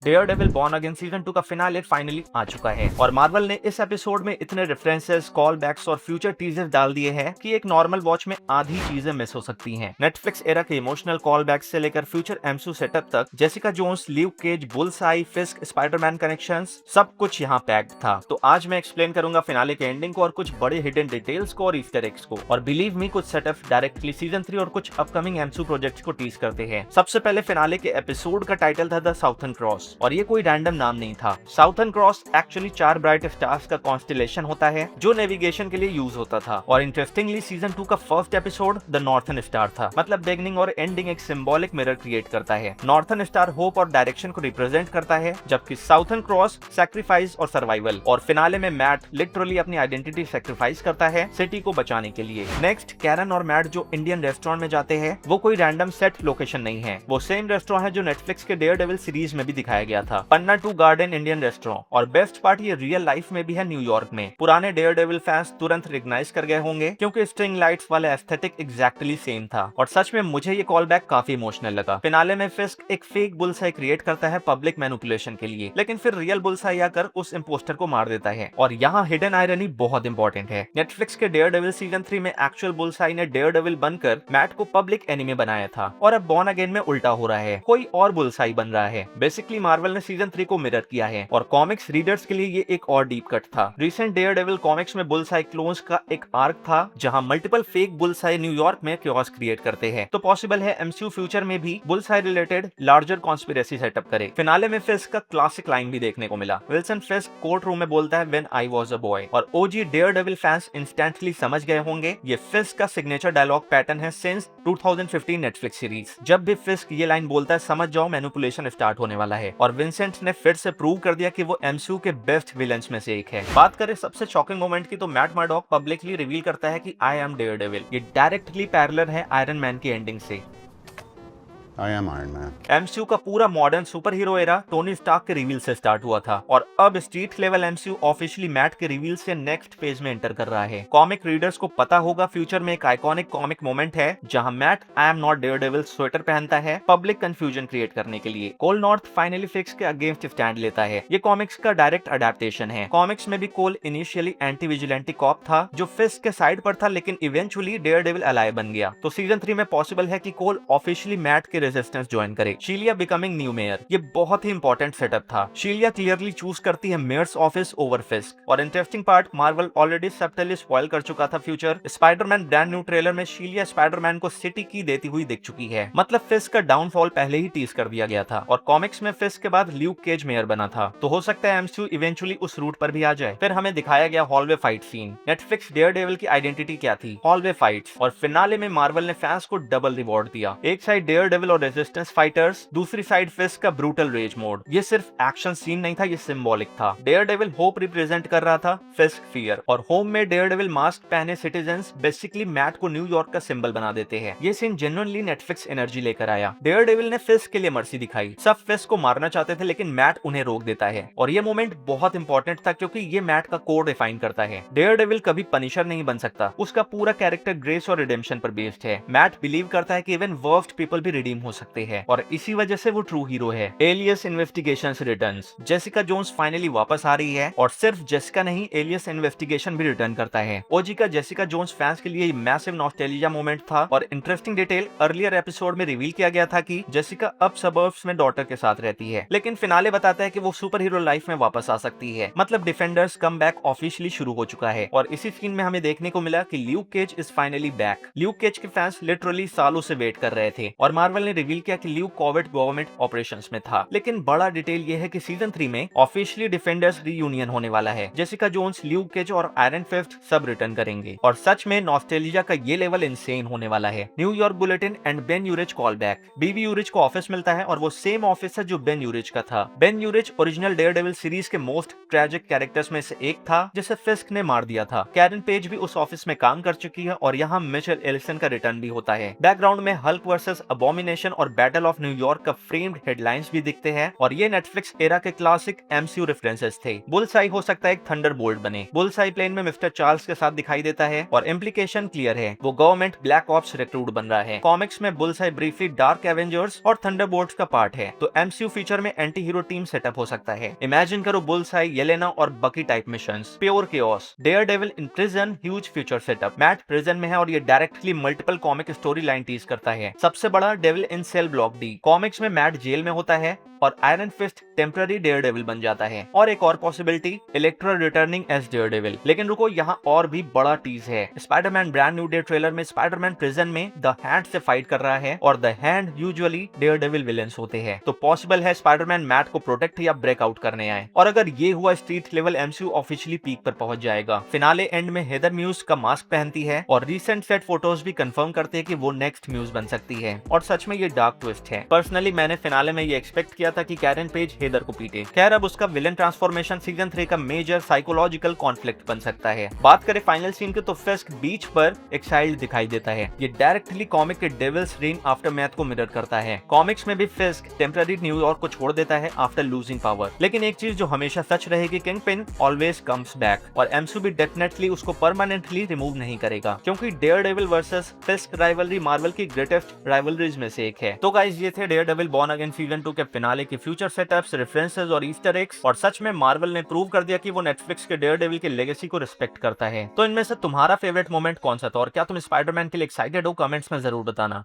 Daredevil born again season 2 का finale finally आ चुका है और मार्वल ने इस एपिसोड में इतने रेफरेंसेस, कॉल बैक्स और फ्यूचर टीजर्स डाल दिए हैं कि एक नॉर्मल वॉच में आधी चीजें मिस हो सकती हैं। नेटफ्लिक्स एरा के इमोशनल कॉल बैक्स से लेकर फ्यूचर एमसीयू सेटअप तक, Jessica Jones, Luke Cage, Bullseye, Fisk, Spiderman connections, सब कुछ यहाँ पैक्ड था। तो आज मैं एक्सप्लेन करूंगा फिनाले के एंडिंग को और कुछ बड़े हिडन डिटेल्स को और ईस्टर एग्स को। और बिलीव मी, कुछ सेटअप डायरेक्टली सीजन 3 और कुछ अपकमिंग एमसीयू प्रोजेक्ट्स को टीज करते हैं। सबसे पहले फिनाले के एपिसोड का टाइटल था द साउथर्न क्रॉस और ये कोई रैंडम नाम नहीं था। Southern cross actually 4 bright stars का कॉन्स्टेलेशन होता है जो नेविगेशन के लिए यूज होता था। और इंटरेस्टिंगली सीजन 2 का first episode the northern star था। मतलब बिगिनिंग और एंडिंग एक सिंबॉलिक मिरर क्रिएट करता है। नॉर्थर्न स्टार होप और डायरेक्शन को रिप्रेजेंट करता है, जबकि साउथर्न क्रॉस सैक्रिफाइस और सर्वाइवल। और फिनाले में मैट लिटरली अपनी आइडेंटिटी सैक्रिफाइस करता है सिटी को बचाने के लिए। नेक्स्ट, कैरन और मैट जो इंडियन रेस्टोरेंट में जाते हैं, वो कोई रैंडम सेट लोकेशन नहीं है। वो सेम रेस्टोरेंट है जो नेटफ्लिक्स के डेयरडेविल सीरीज में भी दिखाया गया था, पन्ना 2 गार्डन इंडियन रेस्टोरेंट। और बेस्ट पार्ट, ये रियल लाइफ में भी है, न्यूयॉर्क में। पुराने डेयरडेविल फैंस तुरंत रिकॉग्नाइज कर गए होंगे क्योंकि स्ट्रिंग लाइट्स वाला एस्थेटिक एग्जैक्टली सेम था। और सच में मुझे ये कॉल बैक काफी इमोशनल लगा। फिनाले में फिस्क एक फेक बुल्सआई क्रिएट करता है पब्लिक मैनिपुलेशन के लिए, लेकिन फिर रियल बुल्सआई आकर उस इम्पोस्टर को मार देता है। और यहाँ हिडन आयरनी बहुत इंपॉर्टेंट है। नेटफ्लिक्स के डेयरडेविल सीजन 3 में एक्चुअल बुल्सआई ने डेयरडेविल बनकर मैट को पब्लिक एनिमे बनाया था और अब बॉर्न अगेन में उल्टा हो रहा है, कोई और बुल्सआई बन रहा है। बेसिकली मार्वल ने सीजन 3 को मिरर किया है और कॉमिक्स रीडर्स के लिए ये एक और डीप कट था। रिसेंट डेयरडेविल कॉमिक्स में बुल्सआई क्लोन्स का एक आर्क था जहां मल्टीपल फेक बुल्सआई न्यूयॉर्क में क्योस क्रिएट करते हैं। तो पॉसिबल है एमसीयू फ्यूचर में भी bullseye related larger conspiracy setup करे। फिनाले में फिस्क का क्लासिक लाइन भी देखने को मिला। विल्सन फिस्क कोर्ट रूम में बोलता है when I was a boy, और ओजी डेयरडेविल फैंस इंस्टेंटली समझ गए होंगे ये फिस्क का सिग्नेचर डायलॉग पैटर्न है सिंस 2015 नेटफ्लिक्स सीरीज। जब भी फिस्क ये लाइन बोलता है समझ जाओ मैनिपुलेशन स्टार्ट होने वाला है। और विंसेंट ने फिर से प्रूव कर दिया कि वो एमसीयू के बेस्ट विलेंस में से एक है। बात करें सबसे शॉकिंग मोमेंट की, तो मैट मर्डॉक पब्लिकली रिवील करता है कि आई एम डेयरडेविल। ये डायरेक्टली पैरेलल है आयरन मैन की एंडिंग से। I am Iron Man. MCU का पूरा modern super hero era Tony Stark के रिवील से स्टार्ट हुआ था और अब street level MCU officially Matt के रिवील से नेक्स्ट फेज में एंटर कर रहा है। कॉमिक रीडर्स को पता होगा फ्यूचर में एक आइकॉनिक कॉमिक मोमेंट है जहां Matt I am not Daredevil sweater पहनता है पब्लिक कंफ्यूजन क्रिएट करने के लिए। कोल नॉर्थ फाइनली फिक्स के अगेंस्ट स्टैंड लेता है। ये कॉमिक्स का डायरेक्ट अडेप्टेशन है। कॉमिक्स में भी कोल इनिशियली एंटी विजिलेंटी कॉप था जो फिस्क के साइड पर था, लेकिन इवेंचुअली डेयरडेविल अलाय बन गया। तो सीजन 3 में पॉसिबल है कि कोल ऑफिशियली मैट के रेजिस्टेंस ज्वाइन करे। शीलिया बिकमिंग न्यू मेयर, ये बहुत ही इंपॉर्टेंट सेटअप था। शीलिया क्लियरली चूज करती है मेयर्स ऑफिस ओवर फिस्क। और interesting part, Marvel already subtly spoil कर चुका था future. Spiderman brand new trailer में शीलिया स्पाइडरमैन को सिटी की देती हुई दिख चुकी है। मतलब फिस्क का डाउनफॉल पहले ही टीज कर दिया गया था। और कॉमिक्स में फिस्क के बाद ल्यूक केज मेयर बना था। तो हो सकता है एमसीयू इवेंचुअली उस रूट पर भी आ जाए। फिर हमें दिखाया गया hallway fight scene. Netflix Daredevil की आइडेंटिटी क्या थी? Hallway fights. और फिनाले में मार्वल ने फैंस को डबल रिवॉर्ड दिया। एक साइड डेयरडेविल और रेजिस्टेंस फाइटर्स, दूसरी साइड फिस्क का ब्रूटल रेज मोड। ये सिर्फ एक्शन सीन नहीं था, ये सिंबॉलिक था। डेयरडेविल होप रिप्रेजेंट कर रहा था, फिस्क फियर। और होम में डेयरडेविल मास्क पहने सिटीजन्स बेसिकली मैट को न्यूयॉर्क का सिंबल बना देते हैं। ये सीन जेन्युइनली नेटफ्लिक्स एनर्जी लेकर आया। डेयरडेविल ने फिस्क के लिए मर्सी दिखाई। सब फिस्क को मारना चाहते थे लेकिन मैट उन्हें रोक देता है। और ये मोमेंट बहुत इंपॉर्टेंट था क्योंकि ये मैट का कोड डिफाइन करता है। डेयरडेविल कभी पनिशर नहीं बन सकता। उसका पूरा कैरेक्टर ग्रेस और रिडेम्पशन पर बेस्ड है। मैट बिलीव करता है कि इवन वर्स्ट पीपल भी रिडीम हो सकते हैं और इसी वजह से वो ट्रू हीरो है। Alias Investigations returns. Jessica Jones finally वापस आ रही है और सिर्फ जेसिका नहीं, एलियस इन्वेस्टिगेशन भी रिटर्न करता है। ओजी का जेसिका जोन्स फैंस के लिए मैसिव नॉस्टैल्जिया मोमेंट था। और इंटरेस्टिंग डिटेल, अर्लियर एपिसोड में रिवील किया गया था कि जेसिका अब सबर्ब्स में डॉटर के साथ रहती है, लेकिन फिनाले बताता है कि वो सुपर हीरो लाइफ में वापस आ सकती है। मतलब डिफेंडर्स कमबैक ऑफिशियली शुरू हो चुका है। और इसी सीन में हमें देखने को मिला कि Luke Cage is finally back. Luke Cage के फैंस लिटरली सालों से वेट कर रहे थे और मार्वल ने रिवील किया कि ल्यूक कोविड गवर्नमेंट ऑपरेशंस में था। लेकिन बड़ा डिटेल ये है कि सीजन 3 में ऑफिशियली डिफेंडर्स रीयूनियन होने वाला है। जेसिका जोन्स, ल्यूक केज और आयरन फिस्ट सब रिटर्न करेंगे। और सच में नॉस्टैल्जिया का ये लेवल इंसेन होने वाला है। New York bulletin and Ben Urich call back. बीबी यूरिच को ऑफिस मिलता है और वो सेम ऑफिस है जो बेन यूरिच का था। बेन यूरिच ओरिजिनल डेयरडेविल सीरीज के मोस्ट ट्रेजिक कैरेक्टर्स में से एक था जिसे फिस्क ने मार दिया था। कैरन पेज भी उस ऑफिस में काम कर चुकी है और यहाँ मिचेल एलिसन का रिटर्न भी होता है। बैकग्राउंड में हल्क वर्सेस अबोमिनेशन एनिमेशन और बैटल ऑफ न्यूयॉर्क का फ्रेम्ड हेडलाइंस भी दिखते हैं और ये नेटफ्लिक्स एरा के क्लासिक एमसीयू रेफरेंसेस थे। बुल्सआई हो सकता है एक थंडरबोल्ट बने। बुल्सआई प्लेन में मिस्टर चार्ल्स के साथ दिखाई देता है और इम्प्लीकेशन क्लियर है, वो गवर्नमेंट ब्लैक ऑप्स रिक्रूट बन रहा है। कॉमिक्स में बुल्सआई ब्रीफली डार्क एवेंजर्स और थंडरबोल्ट्स का पार्ट है, तो एमसीयू फीचर में एंटी हीरो टीम सेटअप हो सकता है। इमेजिन करो बुल्सआई, येलेना और Bucky type missions, pure chaos. Daredevil in prison, huge future setup. Matt prison में है और ये directly multiple comic story line tease करता है। सबसे बड़ा, devil in cell block D. Comics में मैट जेल में होता है और आयरन फिस्ट टेम्पररी डेयरडेविल बन जाता है। और एक और possibility, Elektra returning as Daredevil. लेकिन रुको, यहाँ और भी बड़ा टीज है। Spider-Man brand new day trailer में स्पाइडरमैन प्रिजन में द हैंड से फाइट कर रहा है और the hand usually Daredevil villains होते हैं, तो पॉसिबल है स्पाइडरमैन मैट को प्रोटेक्ट या ब्रेकआउट करने आए। और अगर ये हुआ, street level MCU officially peak पर पहुंच जाएगा। फिनाले एंड में हेदर म्यूज का मास्क पहनती है और रिसेंट सेट फोटोज भी कंफर्म करते हैं कि वो नेक्स्ट म्यूज बन सकती है। और सच में ये डार्क ट्विस्ट है। पर्सनली मैंने फिनाले में ये एक्सपेक्ट किया था कि कैरन पेज हेदर को पीटे। खैर, अब उसका विलन ट्रांसफॉर्मेशन सीजन 3 का मेजर साइकोलॉजिकल कॉन्फ्लिक्ट बन सकता है। बात करें फाइनल सीन की, तो फिस्क बीच पर एक्साइल्ड दिखाई देता है। ये डायरेक्टली कॉमिक के डेविल्स रेन आफ्टरमैथ को मिरर करता है। कॉमिक्स में भी फिस्क टेम्पररी न्यूयॉर्क को छोड़ देता है आफ्टर लूजिंग पावर। लेकिन एक चीज जो हमेशा सच रहेगी, किंगपिन ऑलवेज कम्स बैक, और एमसीयू भी डेफिनेटली उसको परमानेंटली रिमूव नहीं करेगा, क्योंकि डेयरडेविल वर्सेस फिस्क राइवलरी मार्वल की ग्रेटेस्ट राइवलरीज में से एक है। तो गाइस, ये थे डेयरडेविल बॉर्न अगेन सीजन 2 के फिनाले के फ्यूचर सेटअप्स, रेफरेंसेस और ईस्टर एग्स। और सच में मार्वल ने प्रूव कर दिया कि वो नेटफ्लिक्स के डेयरडेविल के लेगेसी को रिस्पेक्ट करता है। तो इनमें से तुम्हारा फेवरेट मोमेंट कौन सा था और क्या तुम स्पाइडरमैन के लिए एक्साइटेड हो? कमेंट्स में जरूर बताना।